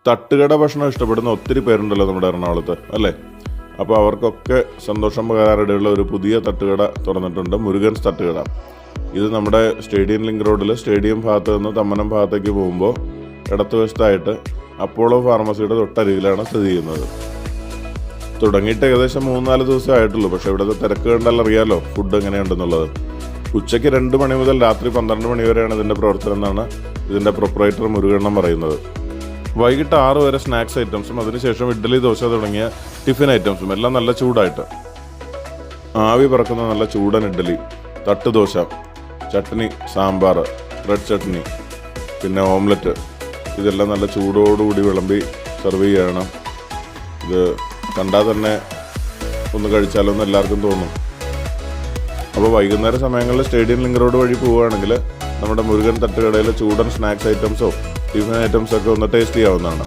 തട്ടുകട ഭക്ഷണം ഇഷ്ടപ്പെടുന്ന ഒത്തിരി പേരുണ്ടല്ലോ നമ്മുടെ എറണാകുളത്ത് അല്ലേ? അപ്പോൾ അവർക്കൊക്കെ സന്തോഷം പകരാനിടയുള്ള ഒരു പുതിയ തട്ടുകട തുറന്നിട്ടുണ്ട്, മുരുകൻസ് തട്ടുകട. ഇത് നമ്മുടെ സ്റ്റേഡിയം ലിങ്ക് റോഡിൽ സ്റ്റേഡിയം ഭാഗത്ത് നിന്ന് തമ്മനം ഭാഗത്തേക്ക് പോകുമ്പോൾ ഇടത്തുവശത്തായിട്ട് അപ്പോളോ ഫാർമസിയുടെ തൊട്ടരികിലാണ് സ്ഥിതി ചെയ്യുന്നത്. തുടങ്ങിയിട്ട് ഏകദേശം 3-4 ദിവസമേ ആയിട്ടുള്ളൂ. പക്ഷേ ഇവിടുത്തെ തിരക്ക് കണ്ടാൽ അറിയാലോ ഫുഡ് എങ്ങനെയുണ്ടെന്നുള്ളത്. ഉച്ചയ്ക്ക് 2 മണി മുതൽ രാത്രി 12 മണി വരെയാണ് ഇതിൻ്റെ പ്രവർത്തനം എന്നാണ് ഇതിൻ്റെ പ്രൊപ്പറേറ്റർ മുരുകണ്ണൻ പറയുന്നത്. വൈകിട്ട് 6 വരെ സ്നാക്സ് ഐറ്റംസും അതിനുശേഷം ഇഡ്ഡലി, ദോശ തുടങ്ങിയ ടിഫിൻ ഐറ്റംസും എല്ലാം നല്ല ചൂടായിട്ട്. ആവി പറക്കുന്ന നല്ല ചൂടൻ ഇഡ്ഡലി, തട്ടുദോശ, ചട്നി, സാമ്പാർ, റെഡ് ചട്നി, പിന്നെ ഓംലെറ്റ്, ഇതെല്ലാം നല്ല ചൂടോടുകൂടി വിളമ്പി സെർവ് ചെയ്യണം. ഇത് കണ്ടാൽ തന്നെ ഒന്ന് കഴിച്ചാലൊന്നും എല്ലാവർക്കും തോന്നും. അപ്പോൾ വൈകുന്നേര സമയങ്ങളിൽ സ്റ്റേഡിയം ലിങ്ക് റോഡ് വഴി പോവുകയാണെങ്കിൽ നമ്മുടെ മുരുകൻ തട്ടുകടയിലെ ചൂടൻ സ്നാക്സ് ഐറ്റംസോ ടിഫിൻ ഐറ്റംസൊക്കെ ഒന്ന് ടേസ്റ്റ് ചെയ്യാവുന്നതാണ്.